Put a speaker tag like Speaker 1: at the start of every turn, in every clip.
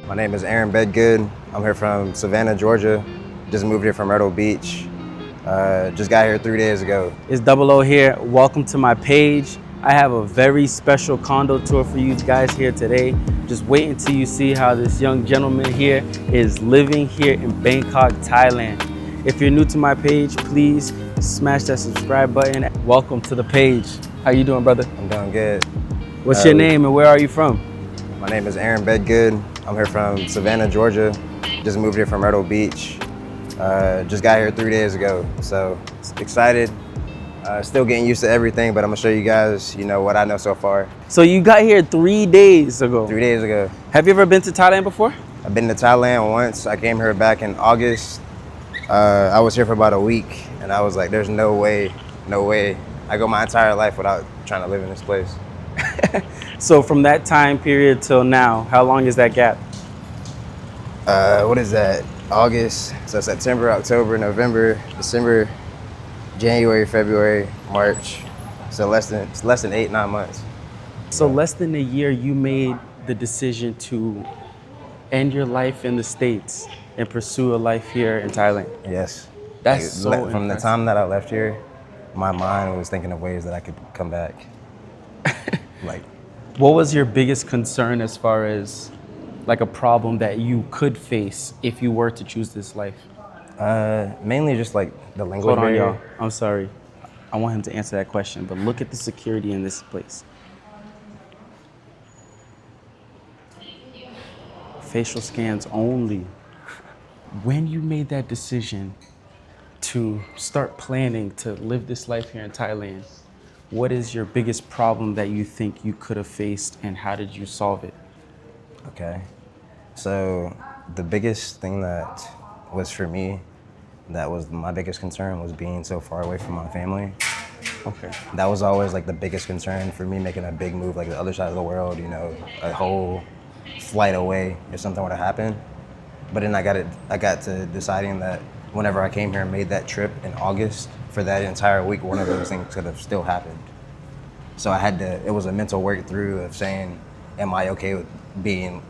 Speaker 1: My name is Aaron Bedgood. I'm here from Savannah, Georgia. Just moved here from Myrtle Beach. Just got here 3 days ago.
Speaker 2: It's Double O here. Welcome to my page. I have a very special condo tour for you guys here today. Just wait until you see how this young gentleman here is living here in Bangkok, Thailand. If you're new to my page, please smash that subscribe button. Welcome to the page. How you doing, brother?
Speaker 1: I'm doing good.
Speaker 2: What's your name and where are you from?
Speaker 1: My name is Aaron Bedgood. I'm here from Savannah, Georgia. Just moved here from Myrtle Beach. Just got here 3 days ago, so excited. Still getting used to everything, but I'm gonna show you guys, what I know so far.
Speaker 2: So you got here 3 days ago.
Speaker 1: 3 days ago.
Speaker 2: Have you ever been to Thailand before?
Speaker 1: I've been to Thailand once. I came here back in August. I was here for about a week, and I was like, there's no way. I go my entire life without trying to live in this place.
Speaker 2: So from that time period till now, how long is that gap?
Speaker 1: What is that? August, so September, October, November, December, January, February, March. So less than 8-9 months.
Speaker 2: So less than a year, you made the decision to end your life in the States and pursue a life here in Thailand.
Speaker 1: Yes.
Speaker 2: That's so
Speaker 1: From the
Speaker 2: impressive.
Speaker 1: time that I left here, my mind was thinking of ways that I could come back. Like,
Speaker 2: What was your biggest concern as far as like a problem that you could face if you were to choose this life?
Speaker 1: mainly just like the language
Speaker 2: Hold on,
Speaker 1: barrier.
Speaker 2: y'all. I'm sorry. I want him to answer that question, but look at the security in this place. Facial scans only. When you made that decision to start planning to live this life here in Thailand, what is your biggest problem that you think you could have faced and how did you solve it?
Speaker 1: Okay. So the biggest thing that was for me, that was my biggest concern, was being so far away from my family.
Speaker 2: Okay.
Speaker 1: That was always like the biggest concern for me, making a big move like the other side of the world, a whole flight away if something were to happen. But then I got to deciding that whenever I came here and made that trip in August, for that entire week, one of those things could have still happened. So it was a mental work through of saying, am I okay with being,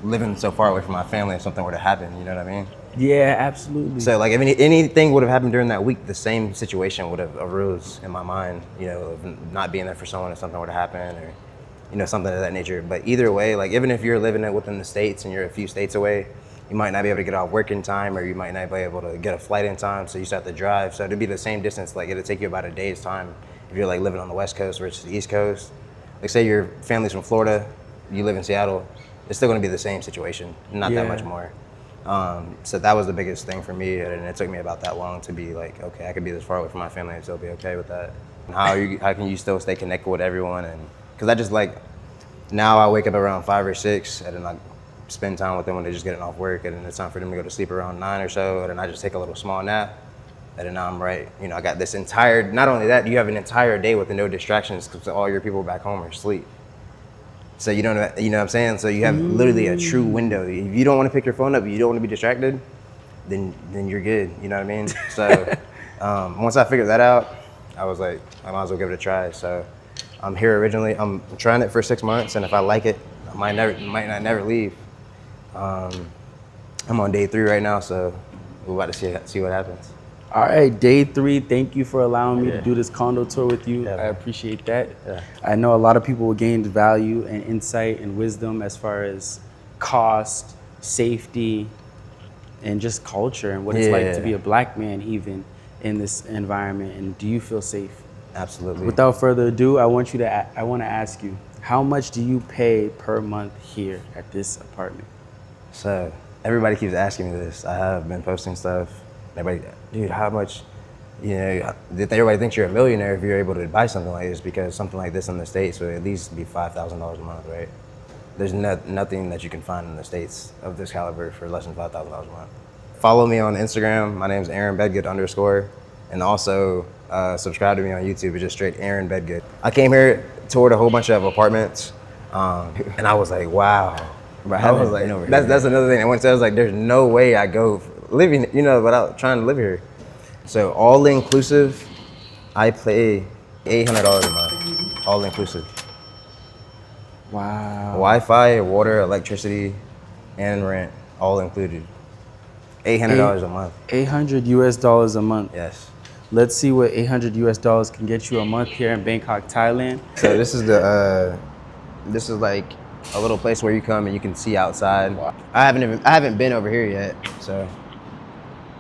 Speaker 1: living so far away from my family if something were to happen, you know what I mean?
Speaker 2: Yeah, absolutely.
Speaker 1: So like if anything would have happened during that week, the same situation would have arose in my mind, of not being there for someone if something were to happen or, something of that nature. But either way, like even if you're living it within the States and you're a few states away, you might not be able to get off work in time, or you might not be able to get a flight in time, so you still have to drive. So it'd be the same distance, like it'll take you about a day's time if you're like living on the West Coast versus the East Coast. Like say your family's from Florida, you live in Seattle, it's still gonna be the same situation, not that much more. So that was the biggest thing for me, and it took me about that long to be like, okay, I could be this far away from my family and still be okay with that. And how can you still stay connected with everyone? And because I just like, now I wake up around 5 or 6, and then I spend time with them when they're just getting off work, and then it's time for them to go to sleep around 9 or so, and then I just take a little small nap, and then I'm right. I got this not only that, you have an entire day with no distractions because all your people back home are asleep. So you know what I'm saying? So you have literally a true window. If you don't want to pick your phone up, you don't want to be distracted, then you're good. You know what I mean? So once I figured that out, I was like, I might as well give it a try. So I'm here originally. I'm trying it for 6 months, and if I like it, I might not never leave. I'm on day 3 right now, so we're about to see what happens.
Speaker 2: All right, day 3. Thank you for allowing me to do this condo tour with you.
Speaker 1: Yeah,
Speaker 2: I
Speaker 1: man.
Speaker 2: appreciate that.
Speaker 1: Yeah.
Speaker 2: I know a lot of people will gain value and insight and wisdom as far as cost, safety, and just culture and what it's like to be a black man even in this environment. And do you feel safe?
Speaker 1: Absolutely.
Speaker 2: Without further ado, I want to ask you, how much do you pay per month here at this apartment?
Speaker 1: So everybody keeps asking me this. I have been posting stuff. Everybody, dude, how much? Everybody thinks you're a millionaire if you're able to buy something like this, because something like this in the States would at least be $5,000 a month, right? There's nothing that you can find in the States of this caliber for less than $5,000 a month. Follow me on Instagram. My name is Aaron Bedgood _, and also subscribe to me on YouTube. It's just straight Aaron Bedgood. I came here, toured a whole bunch of apartments, and I was like, wow. I was like, that's another thing. I went to, I was like, there's no way I go living, without trying to live here. So all inclusive, I pay $800 a month, all inclusive.
Speaker 2: Wow.
Speaker 1: Wi-Fi, water, electricity, and rent, all included. $800 a month.
Speaker 2: $800 a month.
Speaker 1: Yes.
Speaker 2: Let's see what $800 can get you a month here in Bangkok, Thailand.
Speaker 1: So this is this is like a little place where you come and you can see outside. I haven't been over here yet, so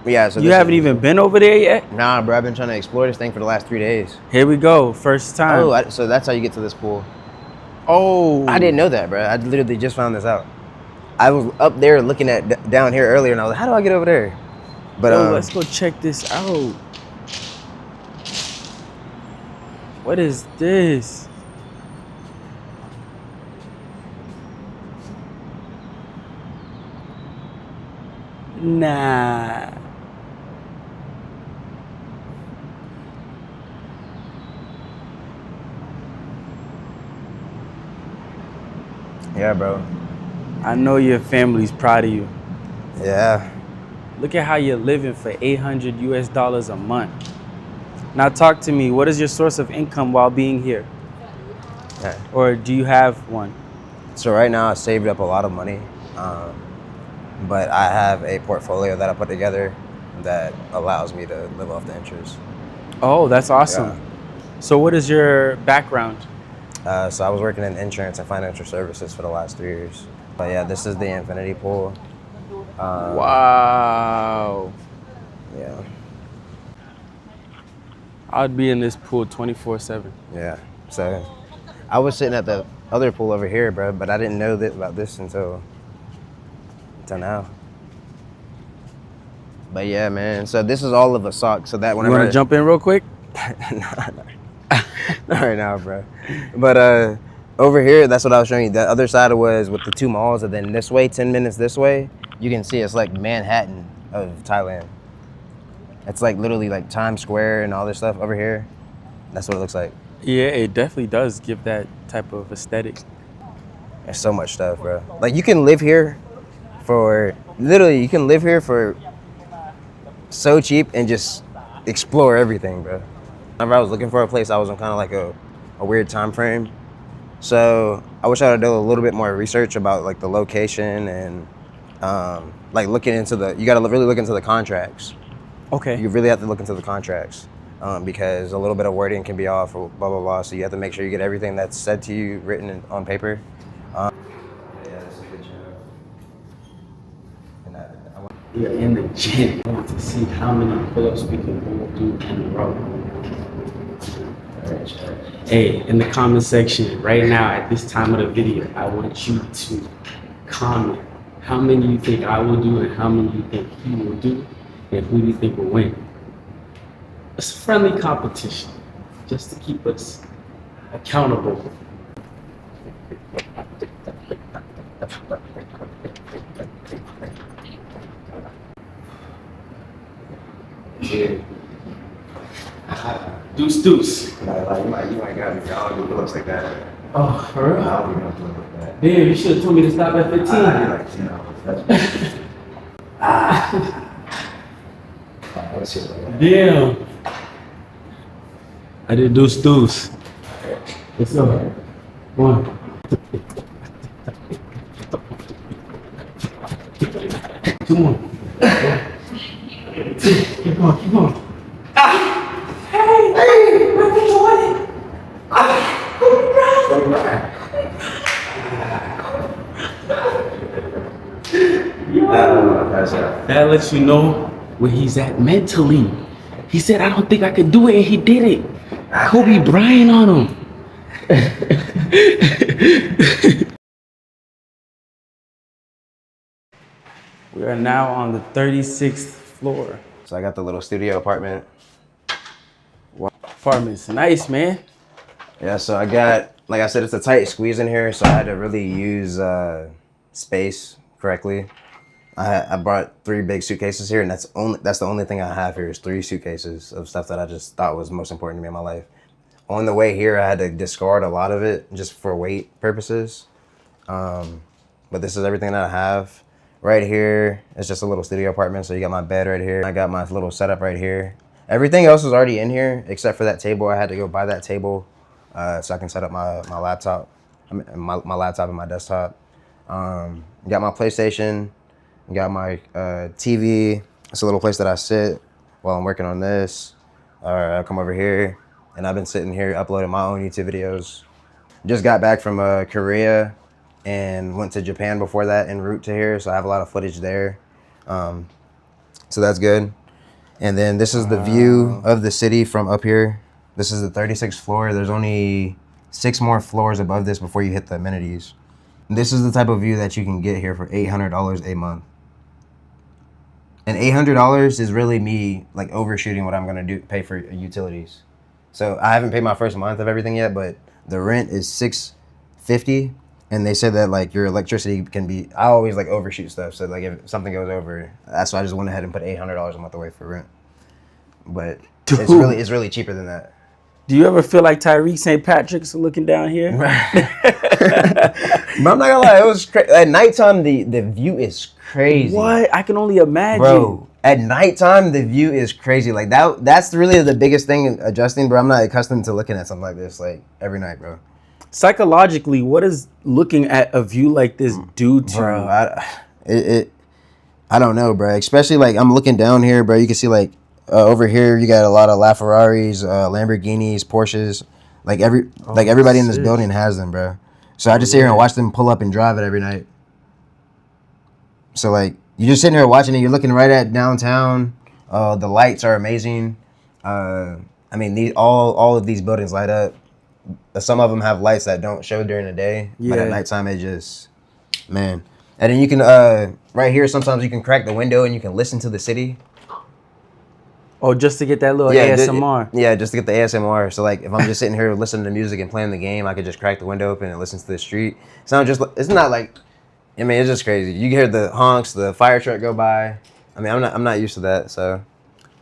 Speaker 1: yeah. So
Speaker 2: You haven't even been over there yet?
Speaker 1: Nah, bro. I've been trying to explore this thing for the last 3 days.
Speaker 2: Here we go, first time.
Speaker 1: Oh, so that's how you get to this pool.
Speaker 2: Oh.
Speaker 1: I didn't know that, bro. I literally just found this out. I was up there looking at down here earlier, and I was like, how do I get over there? But
Speaker 2: let's go check this out. What is this? Nah.
Speaker 1: Yeah, bro.
Speaker 2: I know your family's proud of you.
Speaker 1: Yeah.
Speaker 2: Look at how you're living for $800 a month. Now talk to me. What is your source of income while being here?
Speaker 1: Yeah.
Speaker 2: Or do you have one?
Speaker 1: So right now I saved up a lot of money, but I have a portfolio that I put together that allows me to live off the interest.
Speaker 2: Oh, that's awesome.
Speaker 1: Yeah.
Speaker 2: So what is your background?
Speaker 1: So I was working in insurance and financial services for the last 3 years. But yeah, this is the infinity pool.
Speaker 2: Wow.
Speaker 1: Yeah.
Speaker 2: I'd be in this pool 24/7.
Speaker 1: Yeah. So I was sitting at the other pool over here, bro, but I didn't know about this until now. But yeah, man. So this is all of a sock. So that
Speaker 2: You
Speaker 1: whenever
Speaker 2: want to jump in real quick?
Speaker 1: Not right now, bro. But over here, that's what I was showing you. The other side was with the 2 malls, and then this way, 10 minutes this way, you can see it's like Manhattan of Thailand. It's like literally like Times Square and all this stuff over here. That's what it looks like.
Speaker 2: Yeah, it definitely does give that type of aesthetic.
Speaker 1: There's so much stuff, bro. Like you can live here for so cheap and just explore everything, bro. Whenever I was looking for a place, I was in kind of like a weird time frame. So I wish I would have done a little bit more research about like the location and like looking into you got to really look into the contracts.
Speaker 2: Okay.
Speaker 1: You really have to look into the contracts because a little bit of wording can be off or blah, blah, blah. So you have to make sure you get everything that's said to you written on paper. Yeah, that's a good job.
Speaker 2: We're in the gym. I want to see how many pull-ups we can both do in a row. Hey, in the comment section right now at this time of the video, I want you to comment how many you think I will do and how many you think he will do and who do you think will win. It's a friendly competition just to keep us accountable. Yeah. Deuce, deuce.
Speaker 1: You might got me. I don't do pull-ups like that.
Speaker 2: Oh, for real?
Speaker 1: I don't do no pull-ups like that.
Speaker 2: Damn, you should have told me to stop at 15.
Speaker 1: I do like 10 hours. Let's see it.
Speaker 2: Damn. I did deuce, deuce. Let's go. 1. Two more. 2. Keep going, keep going. Hey, where we going? That lets you know where he's at mentally. He said, I don't think I could do it, and he did it. Kobe Bryant on him. We are now on the 36th floor.
Speaker 1: So I got the little studio apartment.
Speaker 2: Apartment's nice, man.
Speaker 1: Yeah, so I got, like I said, it's a tight squeeze in here, so I had to really use space correctly. I brought 3 big suitcases here, and that's the only thing I have here is 3 suitcases of stuff that I just thought was most important to me in my life. On the way here, I had to discard a lot of it just for weight purposes. But this is everything that I have. Right here, it's just a little studio apartment, so you got my bed right here. I got my little setup right here. Everything else is already in here except for that table. I had to go buy that table so I can set up my laptop, my laptop and my desktop. Got my PlayStation, got my TV. It's a little place that I sit while I'm working on this. Or I come over here, and I've been sitting here uploading my own YouTube videos. Just got back from Korea and went to Japan before that en route to here, so I have a lot of footage there. So that's good. And then this is the view of the city from up here. This is the 36th floor. There's only 6 more floors above this before you hit the amenities. This is the type of view that you can get here for $800 a month. And $800 is really me like overshooting what I'm gonna pay for utilities. So I haven't paid my first month of everything yet, but the rent is $650, and they said that like your electricity can be. I always like overshoot stuff, so like if something goes over, that's why I just went ahead and put $800 a month away for rent. But
Speaker 2: Dude.
Speaker 1: it's really cheaper than that.
Speaker 2: Do you ever feel like Tyreek St. Patrick's looking down here?
Speaker 1: But I'm not gonna lie, it was at nighttime. The view is crazy.
Speaker 2: What? I can only imagine.
Speaker 1: Bro, at nighttime the view is crazy. Like that's really the biggest thing in adjusting, bro. I'm not accustomed to looking at something like this like every night, bro.
Speaker 2: Psychologically, what does looking at a view like this do to
Speaker 1: Bro, I don't know, bro. Especially like I'm looking down here, bro. You can see like over here you got a lot of LaFerraris, Lamborghinis, Porsches. Like everybody in this building has them, bro. So I just sit here and watch them pull up and drive it every night. So like you're just sitting here watching it. You're looking right at downtown. The lights are amazing. I mean, all of these buildings light up. Some of them have lights that don't show during the day, but at nighttime it just, man. And then you can right here sometimes you can crack the window and you can listen to the city.
Speaker 2: Oh, just to get that little ASMR.
Speaker 1: Yeah, just to get the ASMR. So like, if I'm just sitting here listening to music and playing the game, I could just crack the window open and listen to the street. It's not like, I mean, it's just crazy. You hear the honks, the fire truck go by. I mean, I'm not used to that, so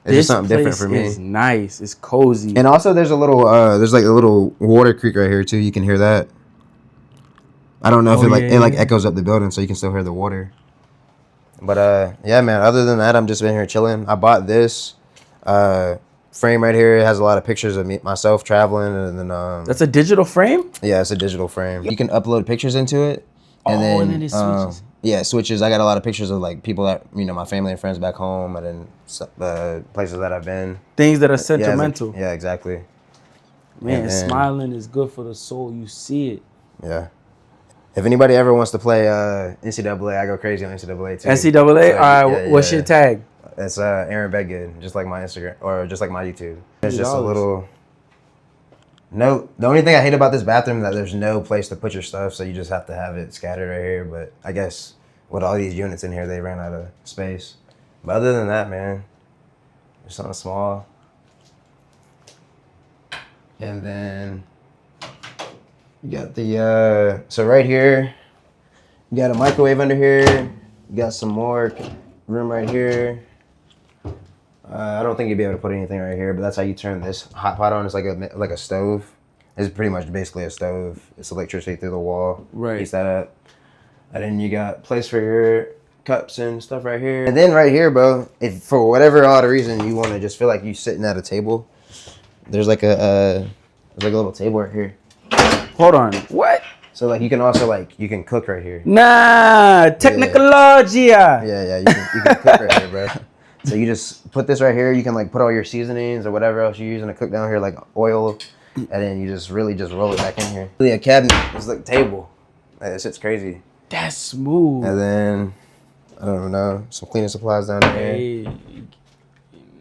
Speaker 1: it's just something different for me.
Speaker 2: It's nice. It's cozy.
Speaker 1: And also, there's a little, there's like a little water creek right here too. You can hear that. I don't know if it echoes up the building, so you can still hear the water. But yeah, man. Other than that, I'm just been here chilling. I bought this frame right here. It has a lot of pictures of myself traveling, and then
Speaker 2: that's a digital frame.
Speaker 1: Yeah, it's a digital frame. You can upload pictures into it, and then
Speaker 2: it switches.
Speaker 1: Yeah, it switches. I got a lot of pictures of like people that my family and friends back home, and then places that I've been.
Speaker 2: Things that are sentimental.
Speaker 1: Yeah, exactly.
Speaker 2: Man, smiling is good for the soul. You see it.
Speaker 1: Yeah. If anybody ever wants to play NCAA, I go crazy on NCAA too.
Speaker 2: NCAA? So, all right, what's your tag?
Speaker 1: It's Aaron Bedgood, just like my Instagram or just like my YouTube. It's just a little. No, the only thing I hate about this bathroom is that there's no place to put your stuff, so you just have to have it scattered right here. But I guess with all these units in here, they ran out of space. But other than that, man, there's something small. And then you got the so right here, you got a microwave under here. You got some more room right here. I don't think you'd be able to put anything right here, but that's how you turn this hot pot on. It's like a stove. It's pretty much basically a stove. It's electricity through the wall.
Speaker 2: Right.
Speaker 1: Heat that up. And then you got place for your cups and stuff right here. And then right here, bro, if for whatever odd reason you want to just feel like you sitting at a table, there's like a little table right here.
Speaker 2: Hold on. What?
Speaker 1: So like you can also you can cook right here.
Speaker 2: Nah, technology.
Speaker 1: Yeah, you can cook right here, bro. So you just put this right here. You can put all your seasonings or whatever else you're using to cook down here, like oil, and then you just really just roll it back in here. Really a cabinet. It's like a table. This shit's crazy.
Speaker 2: That's smooth.
Speaker 1: And then I don't know, some cleaning supplies down here.
Speaker 2: Hey,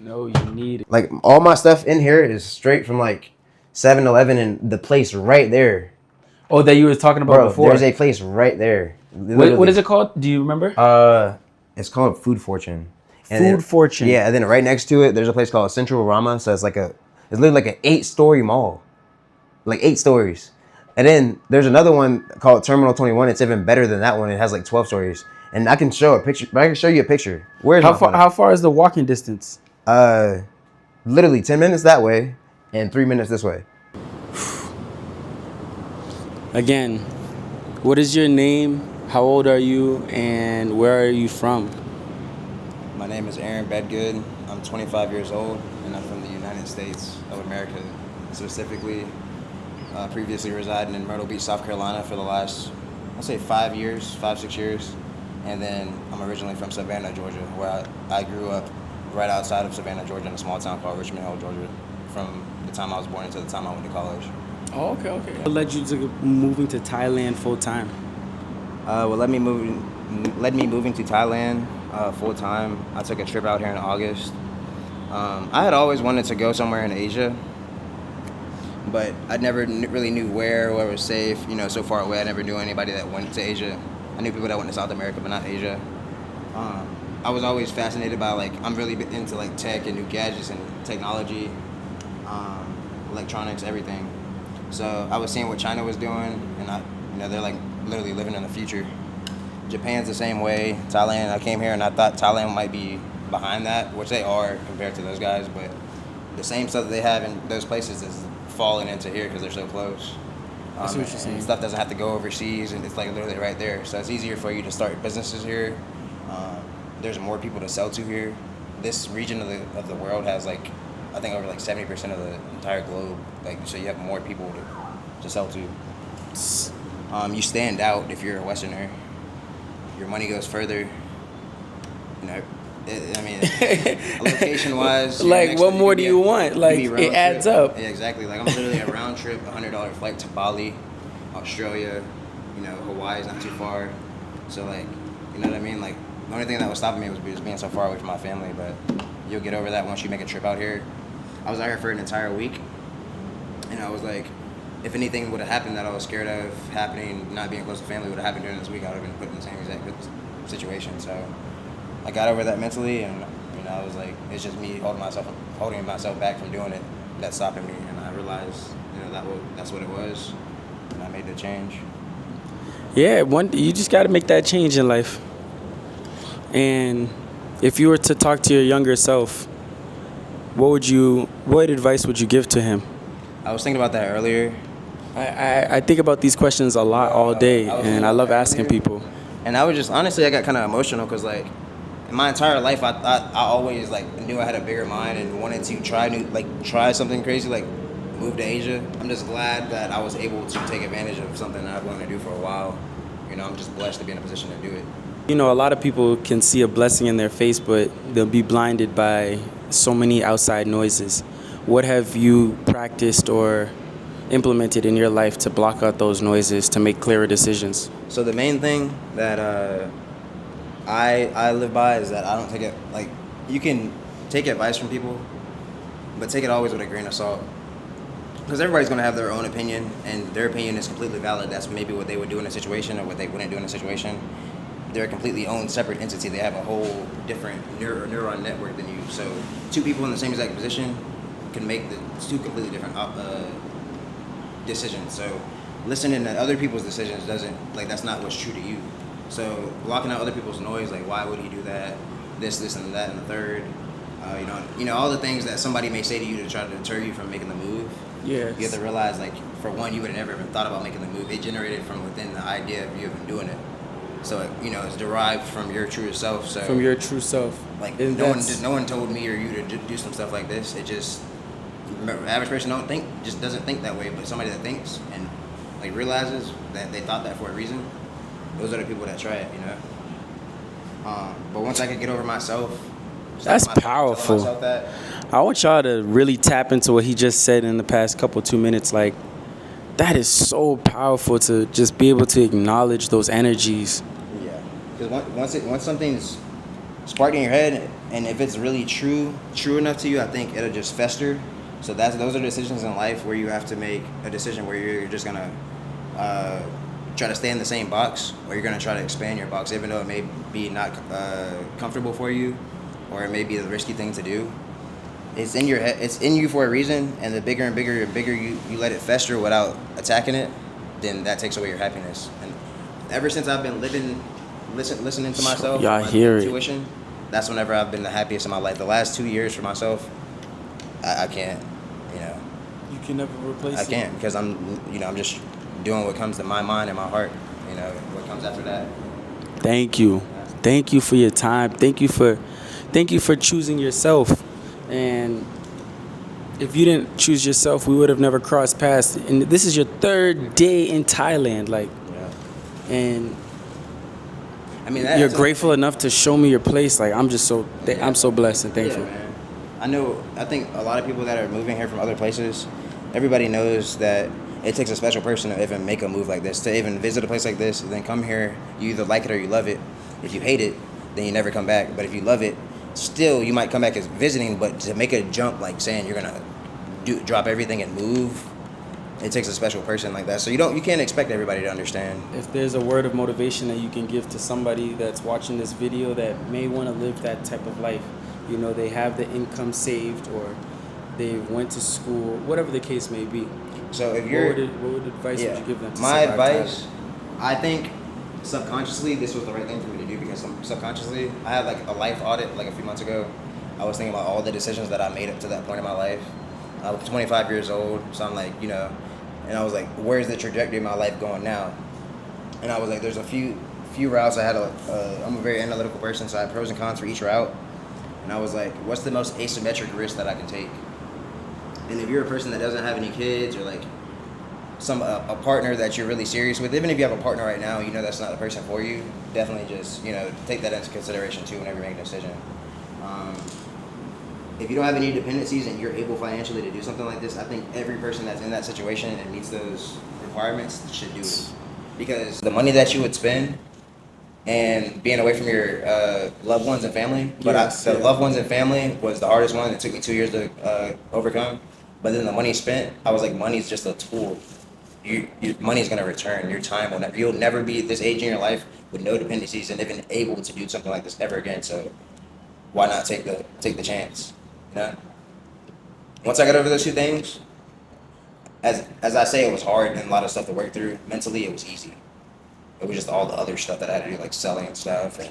Speaker 2: you need it.
Speaker 1: Like all my stuff in here is straight from 7-Eleven and the place right there.
Speaker 2: Oh, that you were talking about before.
Speaker 1: There's a place right there.
Speaker 2: What is it called? Do you remember?
Speaker 1: It's called Food Fortune.
Speaker 2: Fortune.
Speaker 1: Yeah, and then right next to it, there's a place called Central Rama. So it's literally like an 8-story mall, 8 stories. And then there's another one called Terminal 21. It's even better than that one. It has 12 stories. And I can show a picture. I can show you a picture.
Speaker 2: How far is the walking distance?
Speaker 1: Literally 10 minutes that way and 3 minutes this way.
Speaker 2: Again, what is your name? How old are you? And where are you from?
Speaker 1: My name is Aaron Bedgood. I'm 25 years old, and I'm from the United States of America, specifically previously residing in Myrtle Beach, South Carolina for the last I'll say 5 years, 5, 6 years. And then I'm originally from Savannah, Georgia, where I grew up right outside of Savannah, Georgia, in a small town called Richmond Hill, Georgia, from the time I was born until the time I went to college.
Speaker 2: Oh, okay. What led you to moving to Thailand full time?
Speaker 1: What led me moving to Thailand full time. I took a trip out here in August. I had always wanted to go somewhere in Asia, but I never really knew where was safe. You know, so far away. I never knew anybody that went to Asia. I knew people that went to South America, but not Asia. I was always fascinated by, like, I'm really into like tech and new gadgets and technology, electronics, everything. So I was seeing what China was doing, and they're like literally living in the future. Japan's the same way. Thailand, I came here and I thought Thailand might be behind that, which they are compared to those guys, but the same stuff that they have in those places is falling into here because they're so close.
Speaker 2: I see what you're saying.
Speaker 1: Stuff doesn't have to go overseas, and it's like literally right there. So it's easier for you to start businesses here. There's more people to sell to here. This region of the world has, like, I think over like 70% of the entire globe. Like, so you have more people to sell to. You stand out if you're a Westerner. Your money goes further. You know, location-wise.
Speaker 2: Like, what more do you want? Like, it adds up.
Speaker 1: Yeah, exactly. Like, I'm literally a round trip, $100 flight to Bali, Australia. You know, Hawaii's not too far. So, like, you know what I mean? Like, the only thing that was stopping me was just being so far away from my family. But you'll get over that once you make a trip out here. I was out here for an entire week, and I was like, if anything would have happened that I was scared of happening, not being close to family, would have happened during this week, I would have been put in the same exact situation. So I got over that mentally, and I was like, it's just me holding myself back from doing it that's stopping me. And I realized, that's what it was, and I made the change.
Speaker 2: Yeah, you just got to make that change in life. And if you were to talk to your younger self, what advice would you give to him?
Speaker 1: I was thinking about that earlier.
Speaker 2: I think about these questions a lot all day, and I love asking people.
Speaker 1: And I was just, honestly, I got kind of emotional because, like, in my entire life, I always, like, knew I had a bigger mind and wanted to try something crazy, like move to Asia. I'm just glad that I was able to take advantage of something that I've wanted to do for a while. You know, I'm just blessed to be in a position to do it.
Speaker 2: You know, a lot of people can see a blessing in their face, but they'll be blinded by so many outside noises. What have you practiced or implemented in your life to block out those noises, to make clearer decisions?
Speaker 1: So the main thing that I live by is that I don't take it, like, you can take advice from people, but take it always with a grain of salt. Because everybody's going to have their own opinion, and their opinion is completely valid. That's maybe what they would do in a situation or what they wouldn't do in a situation. They're a completely own separate entity. They have a whole different neuron network than you. So two people in the same exact position can make the two completely different decisions. So listening to other people's decisions that's not what's true to you. So blocking out other people's noise, like, why would he do that? This, and that, and the third. All the things that somebody may say to you to try to deter you from making the move.
Speaker 2: Yes.
Speaker 1: You have to realize, like, for one, you would have never even thought about making the move. It generated from within the idea of you even doing it. So, it's derived from your true self. So
Speaker 2: from your true self.
Speaker 1: Like, no one told me or you to do some stuff like this. It just, the average person doesn't think that way. But somebody that thinks and, like, realizes that they thought that for a reason, those are the people that try it, But once I could get over myself,
Speaker 2: that's powerful. I want y'all to really tap into what he just said in the past 2 minutes. Like, that is so powerful to just be able to acknowledge those energies.
Speaker 1: Yeah, because once something's sparked in your head, and if it's really true enough to you, I think it'll just fester. So those are decisions in life where you have to make a decision where you're just gonna try to stay in the same box, or you're gonna try to expand your box, even though it may be not comfortable for you, or it may be the risky thing to do. It's in your head. It's in you for a reason, and the bigger and bigger and bigger you let it fester without attacking it, then that takes away your happiness. And ever since I've been listening to myself,
Speaker 2: my
Speaker 1: intuition, that's whenever I've been the happiest in my life. The last 2 years for myself, I can't,
Speaker 2: You can never replace it.
Speaker 1: I can't, because I'm just doing what comes to my mind and my heart. What comes after that.
Speaker 2: Thank you for your time. Thank you for choosing yourself. And if you didn't choose yourself, we would have never crossed paths. And this is your 3rd day in Thailand. Like, and
Speaker 1: I mean,
Speaker 2: you're grateful enough to show me your place. Like, I'm so blessed and thankful.
Speaker 1: Yeah, man. I think a lot of people that are moving here from other places, everybody knows that it takes a special person to even make a move like this, to even visit a place like this, and then come here. You either like it or you love it. If you hate it, then you never come back. But if you love it, still you might come back as visiting, but to make a jump like saying you're gonna drop everything and move, it takes a special person like that. So you can't expect everybody to understand.
Speaker 2: If there's a word of motivation that you can give to somebody that's watching this video that may want to live that type of life, you know, they have the income saved or they went to school, whatever the case may be.
Speaker 1: So if
Speaker 2: what advice would you give them to
Speaker 1: my
Speaker 2: survive
Speaker 1: advice,
Speaker 2: Thailand?
Speaker 1: I think subconsciously this was the right thing for me to do, because subconsciously I had like a life audit like a few months ago. I was thinking about all the decisions that I made up to that point in my life. I was 25 years old, so I'm like, and I was like, where's the trajectory of my life going now? And I was like, there's a few routes I had. I'm a very analytical person, so I had pros and cons for each route. And I was like, what's the most asymmetric risk that I can take? And if you're a person that doesn't have any kids, or like a partner that you're really serious with, even if you have a partner right now, that's not the person for you, definitely just take that into consideration too whenever you make a decision. If you don't have any dependencies and you're able financially to do something like this, I think every person that's in that situation and meets those requirements should do it. Because the money that you would spend and being away from your loved ones and family, the loved ones and family was the hardest one. It took me 2 years to overcome. But then the money spent, I was like, money's just a tool. Your money's gonna return. Your time will never. You'll never be at this age in your life with no dependencies and even able to do something like this ever again. So why not take the chance? Once I got over those two things, as I say, it was hard and a lot of stuff to work through. Mentally, it was easy. It was just all the other stuff that I had to do, like selling and stuff, and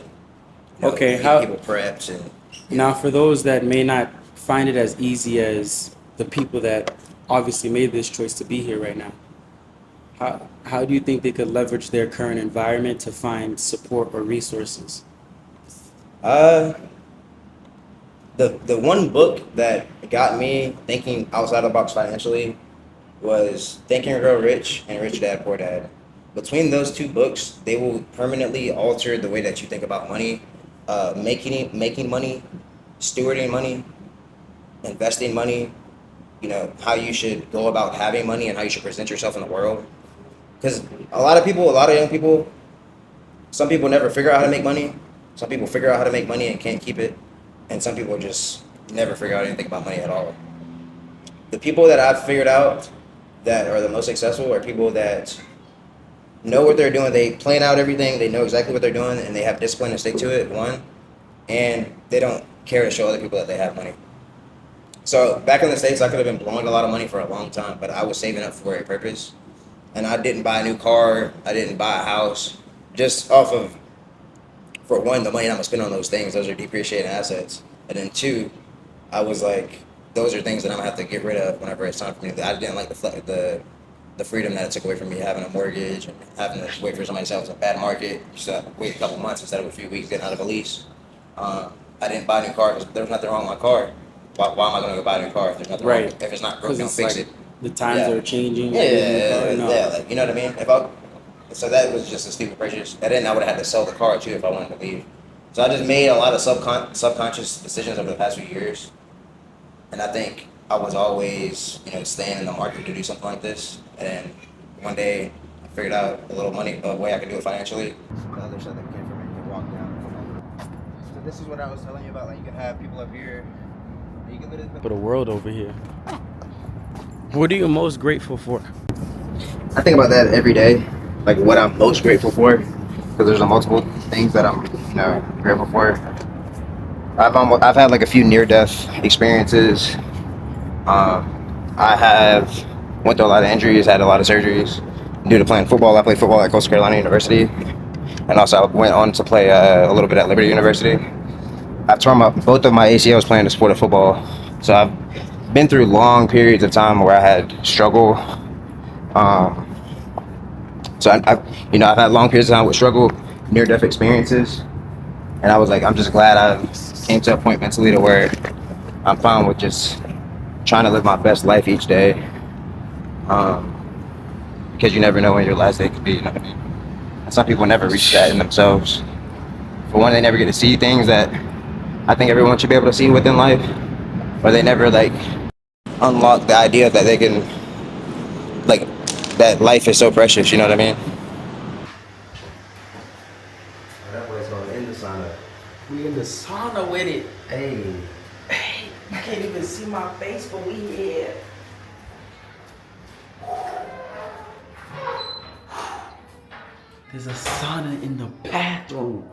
Speaker 1: how people preps and.
Speaker 2: Now, for those that may not find it as easy as the people that obviously made this choice to be here right now, how do you think they could leverage their current environment to find support or resources?
Speaker 1: The one book that got me thinking outside the box financially was Think and Grow Rich and Rich Dad Poor Dad. Between those two books, they will permanently alter the way that you think about money, making money, stewarding money, investing money, how you should go about having money and how you should present yourself in the world. Because a lot of young people, some people never figure out how to make money. Some people figure out how to make money and can't keep it. And some people just never figure out anything about money at all. The people that I've figured out that are the most successful are people that know what they're doing. They plan out everything. They know exactly what they're doing, and they have discipline and stick to it, one. And they don't care to show other people that they have money. So back in the States, I could have been blowing a lot of money for a long time, but I was saving up for a purpose. And I didn't buy a new car. I didn't buy a house. Just off of, for one, the money I'm going to spend on those things. Those are depreciating assets. And then two, I was like, those are things that I'm going to have to get rid of whenever it's time for me. I didn't like the freedom that it took away from me, having a mortgage and having to wait for somebody to sell. It was a bad market. Just wait a couple months instead of a few weeks getting out of a lease. I didn't buy a new car because there was nothing wrong with my car. Why am I going to go buy a new car if there's nothing wrong? If it's not broken, don't fix it.
Speaker 2: The times are changing.
Speaker 1: Like, you know what I mean? So that was just a stupid purchase. And then I would have had to sell the car too if I wanted to leave. So I just made a lot of subconscious decisions over the past few years. And I think I was always, staying in the market to do something like this. And then one day I figured out a way I could do it financially. The other stuff that came from it, you can walk down and come over. So this is what I was telling you about. Like, you can have people up here. You can literally
Speaker 2: put a world over here. What are you most grateful for?
Speaker 1: I think about that every day. Like what I'm most grateful for, because there's multiple things that I'm, grateful for. I've had like a few near-death experiences. I have went through a lot of injuries, had a lot of surgeries due to playing football. I played football at Coastal Carolina University, and also I went on to play a little bit at Liberty University. I've torn both of my ACLs playing the sport of football, so I've been through long periods of time where I had struggle. So I've had long periods of time with struggle, near-death experiences, and I was like, I'm just glad I came to a point mentally to where I'm fine with just trying to live my best life each day, because you never know when your last day could be. Some people never reach that in themselves. For one, they never get to see things that I think everyone should be able to see within life, or they never like unlock the idea that they can, like, that life is so precious. You know what I mean? That boy's going in the sauna.
Speaker 2: We in the sauna with it.
Speaker 1: Hey.
Speaker 2: Hey, you can't even see my face, but we here. There's a sauna in the bathroom.